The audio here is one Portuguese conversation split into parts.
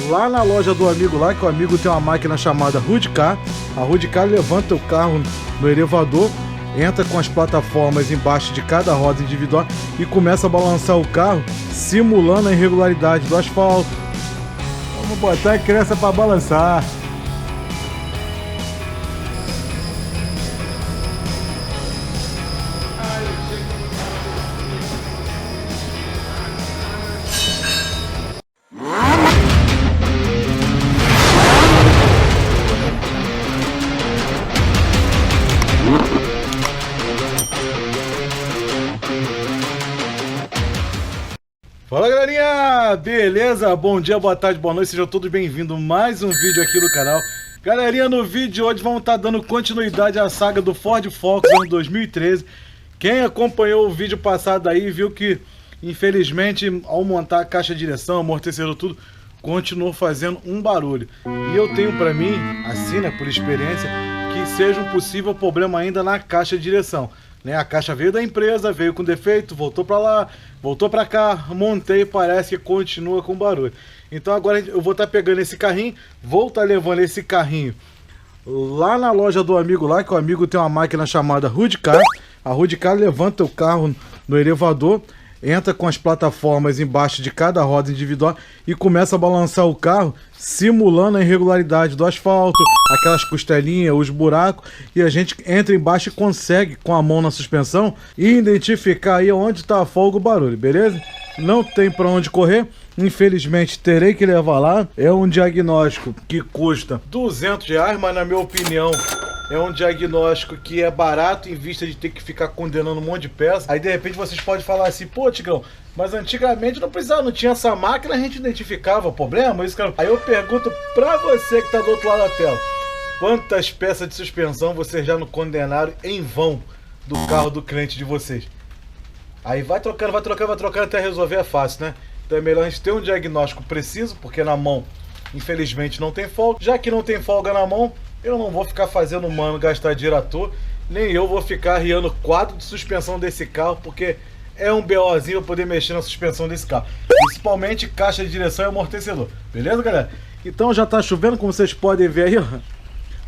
lá na loja do amigo lá, que o amigo tem uma máquina chamada Rudcar. A Rudcar levanta o carro no elevador, entra com as plataformas embaixo de cada roda individual e começa a balançar o carro, simulando a irregularidade do asfalto. Vamos botar a criança para balançar. Fala, galerinha! Beleza? Bom dia, boa tarde, boa noite, sejam todos bem-vindos a mais um vídeo aqui do canal. Galerinha, no vídeo de hoje vamos estar dando continuidade à saga do Ford Focus ano 2013. Quem acompanhou o vídeo passado aí viu que, infelizmente, ao montar a caixa de direção, amortecedor, tudo, continuou fazendo um barulho. E eu tenho pra mim, assim, né, por experiência, que seja um possível problema ainda na caixa de direção. A caixa veio da empresa, veio com defeito, voltou pra lá, voltou pra cá, montei, parece que continua com barulho. Então agora eu vou estar pegando esse carrinho, vou estar levando esse carrinho lá na loja do amigo lá, que o amigo tem uma máquina chamada Rudcar. A Rudcar levanta o carro no elevador, entra com as plataformas embaixo de cada roda individual e começa a balançar o carro, simulando a irregularidade do asfalto, aquelas costelinhas, os buracos, e a gente entra embaixo e consegue, com a mão na suspensão, identificar aí onde está a folga, o barulho, beleza? Não tem para onde correr, infelizmente terei que levar lá. É um diagnóstico que custa R$200, mas na minha opinião é um diagnóstico que é barato em vista de ter que ficar condenando um monte de peça. Aí de repente vocês podem falar assim, pô, Tigrão, mas antigamente não precisava, não tinha essa máquina, a gente identificava o problema. Isso, cara. Aí eu pergunto pra você que tá do outro lado da tela, quantas peças de suspensão vocês já não condenaram em vão do carro do cliente de vocês? Aí vai trocando até resolver, é fácil, né? Então é melhor a gente ter um diagnóstico preciso, porque na mão, infelizmente, não tem folga. Já que não tem folga na mão, eu não vou ficar fazendo mano gastar dinheiro à toa, nem eu vou ficar arriando quadro de suspensão desse carro, porque é um BOzinho pra poder mexer na suspensão desse carro. Principalmente caixa de direção e amortecedor. Beleza, galera? Então já tá chovendo, como vocês podem ver aí, ó.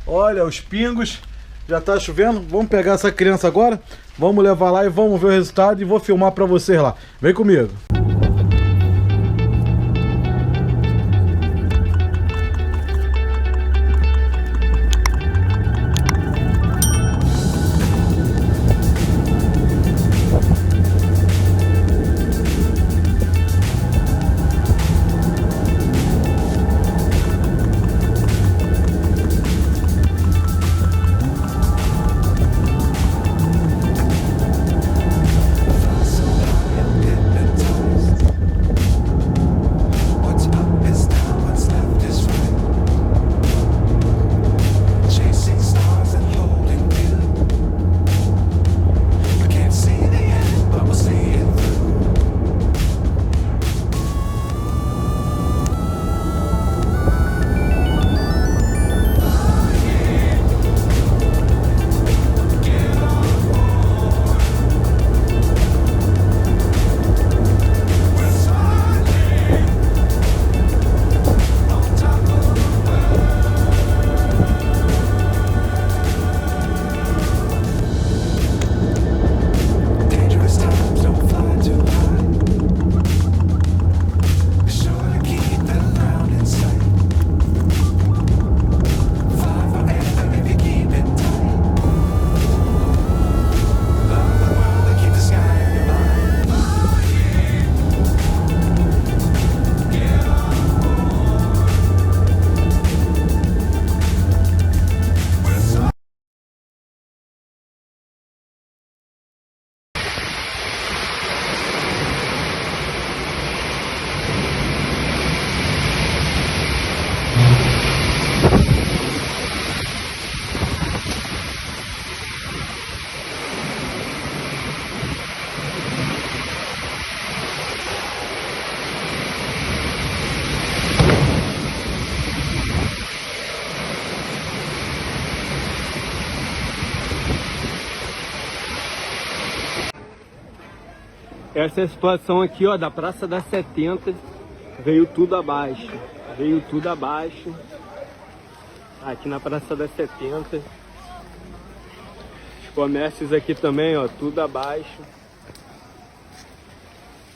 Olha os pingos. Já tá chovendo. Vamos pegar essa criança agora, vamos levar lá e vamos ver o resultado e vou filmar pra vocês lá. Vem comigo. Essa é a situação aqui, ó, da Praça da 70, veio tudo abaixo. Veio tudo abaixo. Aqui na Praça da 70. Os comércios aqui também, ó, tudo abaixo.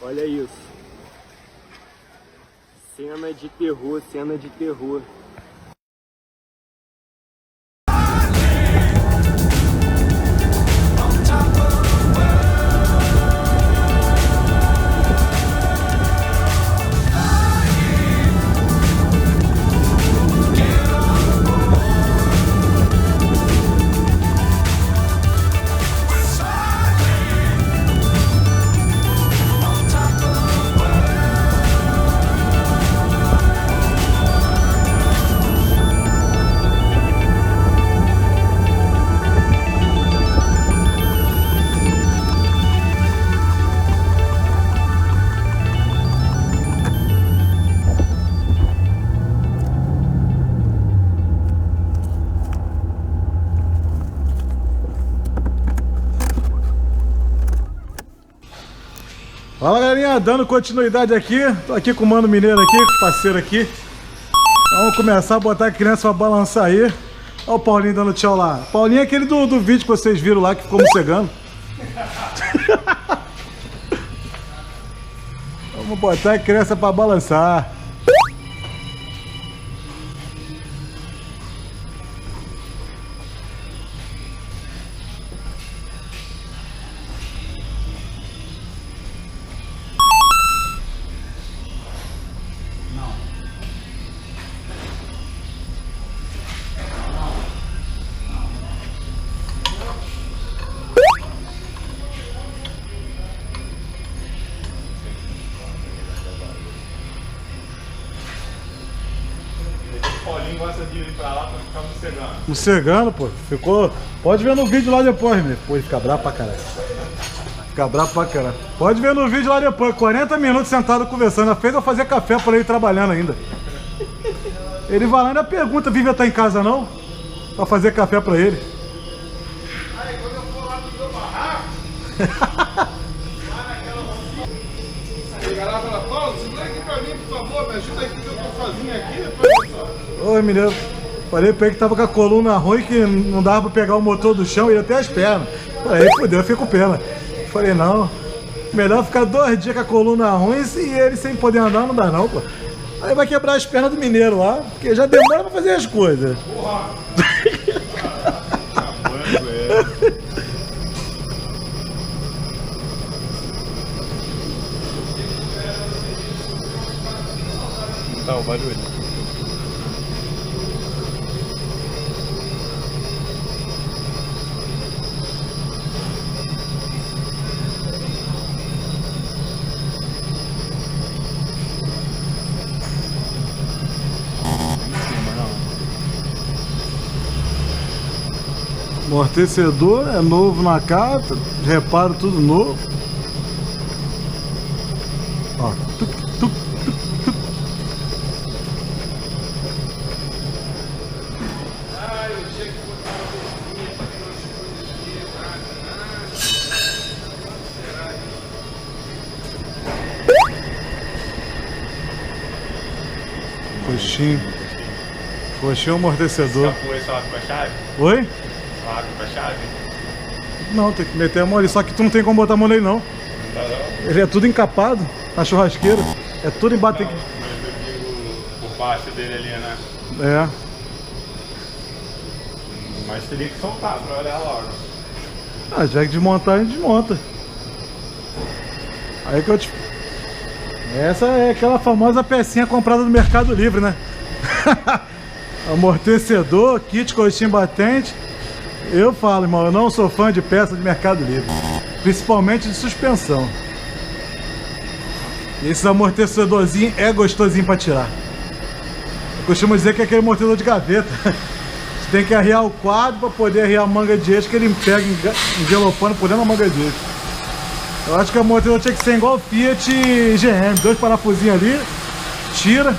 Olha isso. Cena de terror, cena de terror. Fala, galerinha, dando continuidade aqui. Tô aqui com o Mano Mineiro aqui, com o parceiro aqui. Vamos começar a botar a criança pra balançar aí. Olha o Paulinho dando tchau lá. Paulinho é aquele do vídeo que vocês viram lá, que ficou morcegando. Vamos botar a criança pra balançar. Paulinho gosta de ir pra lá pra ficar morcegando. Morcegando, pô. Ficou. Pode ver no vídeo lá depois, meu. Pô, ele fica bravo pra caralho. Fica bravo pra caralho. Pode ver no vídeo lá depois. 40 minutos sentado conversando. Fez eu fazer café pra ele trabalhando ainda. Ele vai lá e ainda pergunta: Vivian tá em casa não? Pra fazer café pra ele. Aí quando eu for lá no meu barraco, lá naquela rocinha, chega lá e fala: Paulo, segura aqui pra mim, por favor, me ajuda aqui que eu tô sozinho aqui, pessoal. Ô, mineiro, falei pra ele que tava com a coluna ruim, que não dava pra pegar o motor do chão, ia até as pernas. Aí fudeu, eu fiquei com pena. Falei, não, melhor ficar 2 dias com a coluna ruim e ele sem poder andar, não dá não, pô. Aí vai quebrar as pernas do mineiro lá, porque já demora pra fazer as coisas. Porra! Tá, o barulho. Amortecedor é novo na casa, reparo tudo novo. Ó, tuc, tuc, tuc, tuc. Ai, o dia que botaram a cozinha, aquelas coisas aqui, Coxinho. Coxinho amortecedor. já foi só com a chave? Oi? Só com a chave? Não, tem que meter a mão ali, só que tu não tem como botar a mão nele não. Não dá não? Ele é tudo encapado na churrasqueira. É tudo embaixo. Não, mas eu digo por baixo dele ali, né? É. Mas teria que soltar pra olhar logo. Ah, já que desmontar, a gente desmonta. Aí que eu te... Essa é aquela famosa pecinha comprada no Mercado Livre, né? Amortecedor, kit coxinha batente. Eu falo, irmão, eu não sou fã de peça de Mercado Livre. Principalmente de suspensão. Esse amortecedorzinho é gostosinho pra tirar. Eu costumo dizer que é aquele amortecedor de gaveta. Você tem que arriar o quadro pra poder arriar a manga de eixo, que ele pega envelopando por dentro da manga de eixo. Eu acho que o amortecedor tinha que ser igual Fiat e GM. 2 parafusinhos ali, tira.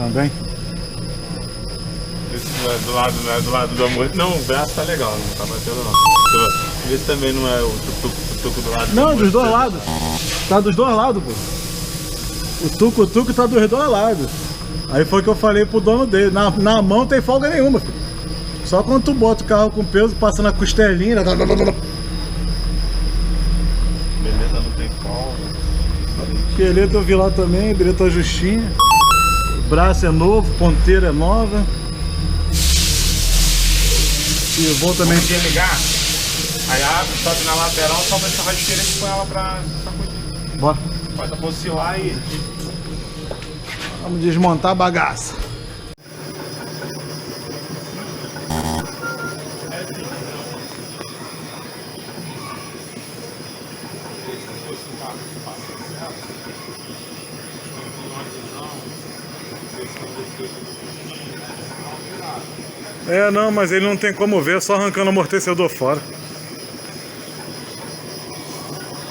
Também. Esse não é do lado do amor. Não, o braço tá legal, não tá batendo não. Esse também não é o tuco do lado. Não, dos dois lados. Tá dos dois lados, pô. O tuco tá dos dois lados. Aí foi que eu falei pro dono dele. Na mão não tem folga nenhuma, filho. Só quando tu bota o carro com peso, passa na costelinha. Beleza, não tem folga. Esqueleto eu vi lá também, bilheta justinha. Braço é novo, ponteira é nova. Pivô também. Podia ligar, aí abre, sobe na lateral, sobe essa rasteira e põe ela pra sacudir. Bora. Pode oscilar e... Vamos desmontar a bagaça. É, não, mas ele não tem como ver, só arrancando o amortecedor fora.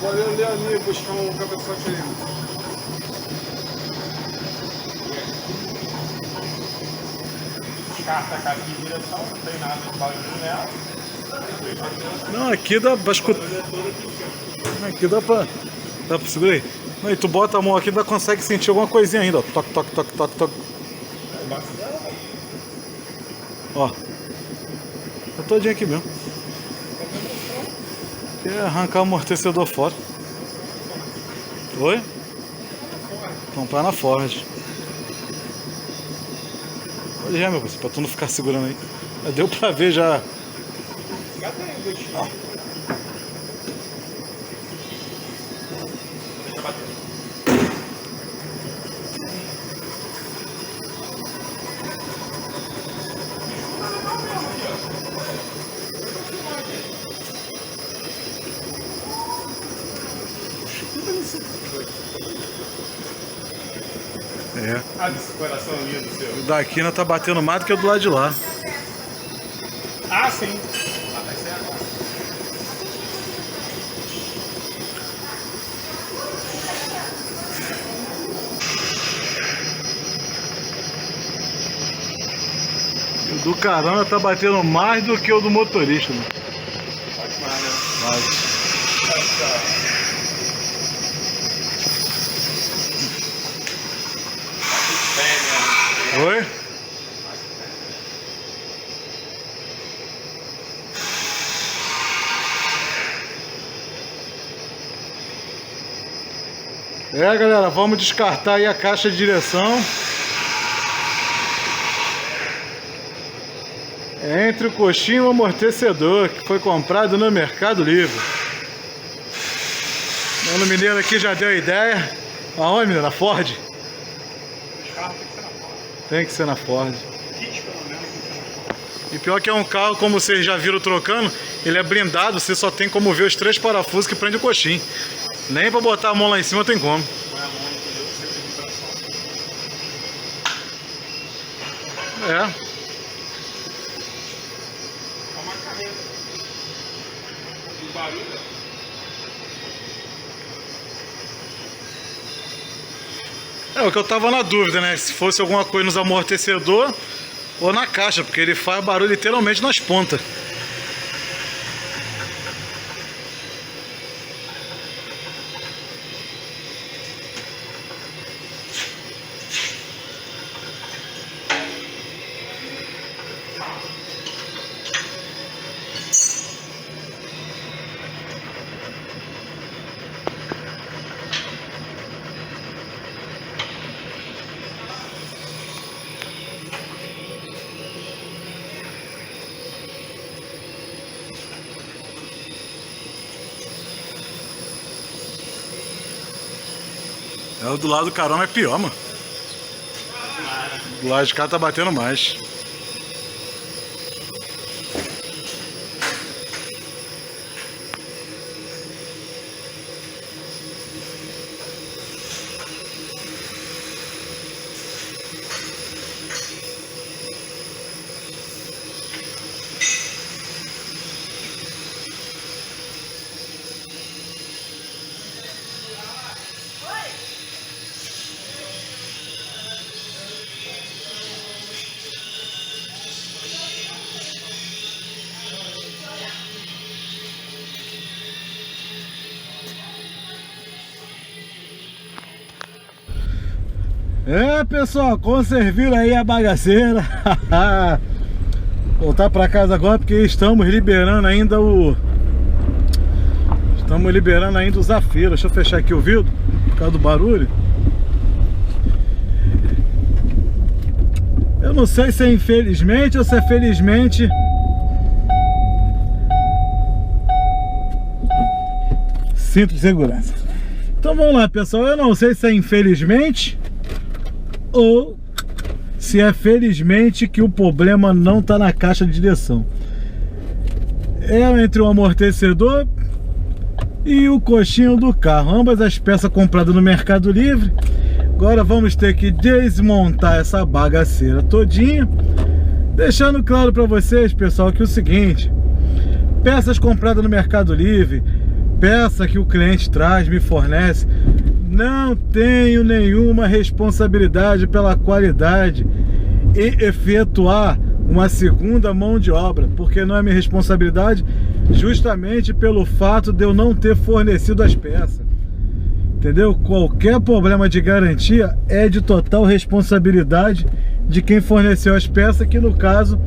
Pode ir ali buscar um cabeçote aí. Descarta a caixa de direção, não tem nada de barulho nela. Não, aqui dá pra escutar. Aqui dá pra segurar aí. Não, e tu bota a mão aqui e ainda consegue sentir alguma coisinha ainda, ó. Toque, toque, toque, toque, toque. Ó. Tá todinho aqui mesmo. Quer arrancar o amortecedor fora. Oi? Comprar na Ford. Pode já, meu parceiro, pra tu não ficar segurando aí. Já deu pra ver já. Ó. É. Ah, desse coração lindo seu. O daqui ainda tá batendo mais do que o do lado de lá. Ah, sim. Ah, vai ser agora. O do caramba tá batendo mais do que o do motorista, mano. Pode mais, né? Vai. Oi? É, galera, vamos descartar aí a caixa de direção. É entre o coxinho e o amortecedor, que foi comprado no Mercado Livre. O Mano Mineiro aqui já deu a ideia. Aonde, menino? Na Ford? Tem que ser na Ford. E pior que é um carro, como vocês já viram trocando, ele é blindado, você só tem como ver os 3 parafusos que prende o coxinho. Nem pra botar a mão lá em cima tem como. É. É o que eu tava na dúvida, né? Se fosse alguma coisa nos amortecedor ou na caixa, porque ele faz barulho literalmente nas pontas. É, o do lado do carona é pior, mano. Do lado de cá tá batendo mais. É, pessoal, como vocês viram aí a bagaceira. Voltar pra casa agora porque estamos liberando ainda o Zafira. Deixa eu fechar aqui o vidro por causa do barulho. Eu não sei se é infelizmente ou se é felizmente. Cinto de segurança. Então vamos lá, pessoal. Eu não sei se é infelizmente ou se é felizmente que o problema não está na caixa de direção. É entre o amortecedor e o coxinho do carro. Ambas as peças compradas no Mercado Livre. Agora vamos ter que desmontar essa bagaceira todinha. Deixando claro para vocês, pessoal, que é o seguinte: peças compradas no Mercado Livre, peça que o cliente traz, me fornece, não tenho nenhuma responsabilidade pela qualidade e efetuar uma segunda mão de obra, porque não é minha responsabilidade, justamente pelo fato de eu não ter fornecido as peças. Entendeu? Qualquer problema de garantia é de total responsabilidade de quem forneceu as peças, que no caso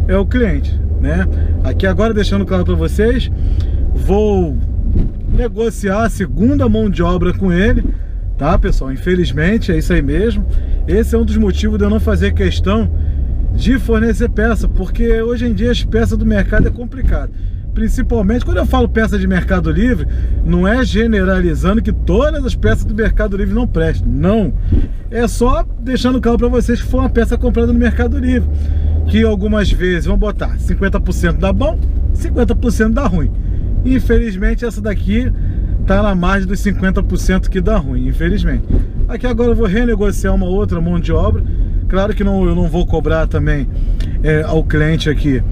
é o cliente, né? Aqui agora, deixando claro para vocês, vou negociar a segunda mão de obra com ele, tá, pessoal? Infelizmente é isso aí mesmo. Esse é um dos motivos de eu não fazer questão de fornecer peça, porque hoje em dia as peças do mercado é complicado. Principalmente quando eu falo peça de Mercado Livre, não é generalizando que todas as peças do Mercado Livre não prestam, não. É só deixando claro para vocês que foi uma peça comprada no Mercado Livre, que algumas vezes, vamos botar, 50% dá bom, 50% dá ruim. Infelizmente essa daqui tá na margem dos 50% que dá ruim, infelizmente. Aqui agora eu vou renegociar uma outra mão de obra. Claro que eu não vou cobrar também ao cliente aqui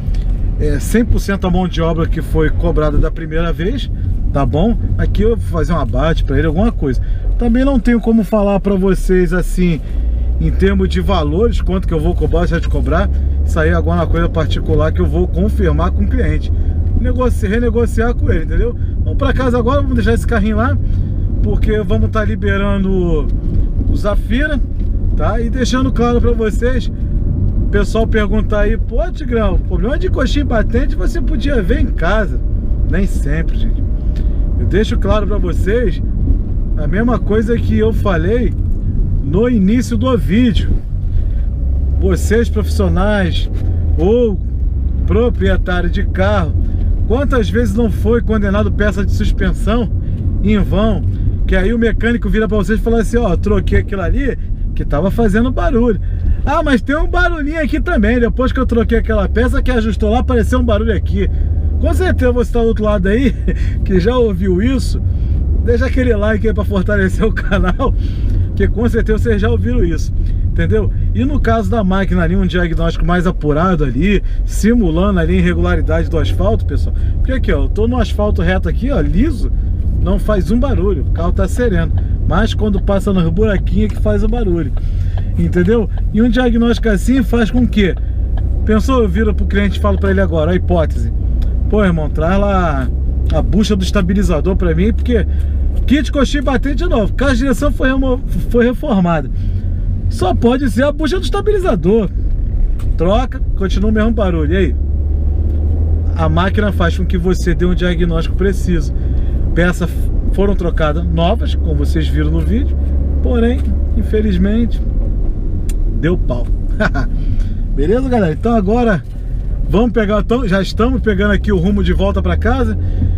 100% a mão de obra que foi cobrada da primeira vez, tá bom? Aqui eu vou fazer um abate para ele, alguma coisa. Também não tenho como falar para vocês assim, em termos de valores, quanto que eu vou cobrar, deixar de cobrar. Isso aí agora é uma coisa particular que eu vou confirmar com o cliente, renegociar com ele, entendeu? Vamos para casa agora, vamos deixar esse carrinho lá, porque vamos estar liberando o Zafira, tá? E deixando claro para vocês, o pessoal perguntar aí, pô, Tigrão, problema de coxinha batente você podia ver em casa. Nem sempre, gente. Eu deixo claro para vocês a mesma coisa que eu falei no início do vídeo. Vocês profissionais ou proprietário de carro, quantas vezes não foi condenado peça de suspensão em vão, que aí o mecânico vira para vocês e fala assim, ó, troquei aquilo ali que tava fazendo barulho. Ah, mas tem um barulhinho aqui também, depois que eu troquei aquela peça que ajustou lá, apareceu um barulho aqui. Com certeza você tá do outro lado aí, que já ouviu isso, deixa aquele like aí para fortalecer o canal, que com certeza vocês já ouviram isso, entendeu? E no caso da máquina ali, um diagnóstico mais apurado ali, simulando ali a irregularidade do asfalto, pessoal. Porque aqui, ó, eu tô no asfalto reto aqui, ó, liso, não faz um barulho, o carro tá sereno. Mas quando passa nos buraquinhos que faz o barulho, entendeu? E um diagnóstico assim faz com que, pensou, eu viro pro cliente e falo pra ele agora, a hipótese, pô, irmão, traz lá a bucha do estabilizador pra mim, porque kit coxinha batente de novo, caixa de direção foi reformada, só pode ser a bucha do estabilizador. Troca, continua o mesmo barulho. E aí? A máquina faz com que você dê um diagnóstico preciso. Peças foram trocadas novas, como vocês viram no vídeo, porém, infelizmente, deu pau. Beleza, galera? Então agora vamos pegar, já estamos pegando aqui o rumo de volta para casa,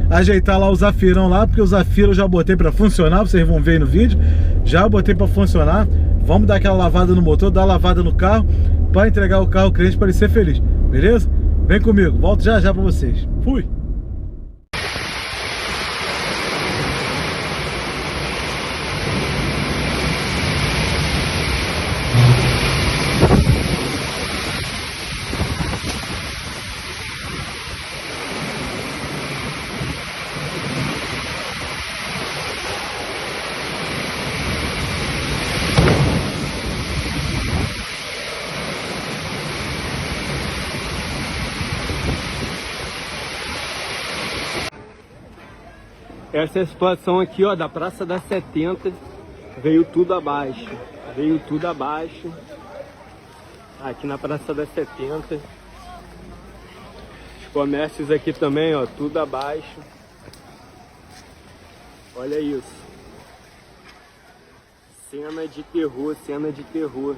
ajeitar lá o Zafirão lá, porque o Zafira eu já botei para funcionar, vocês vão ver aí no vídeo, já botei para funcionar. Vamos dar aquela lavada no motor, dar lavada no carro, para entregar o carro ao cliente para ele ser feliz, beleza? Vem comigo, volto já já para vocês. Fui! Essa é a situação aqui, ó, da Praça da 70, Veio tudo abaixo. Veio tudo abaixo. Aqui na Praça da 70. Os comércios aqui também, ó, tudo abaixo. Olha isso. Cena de terror, cena de terror.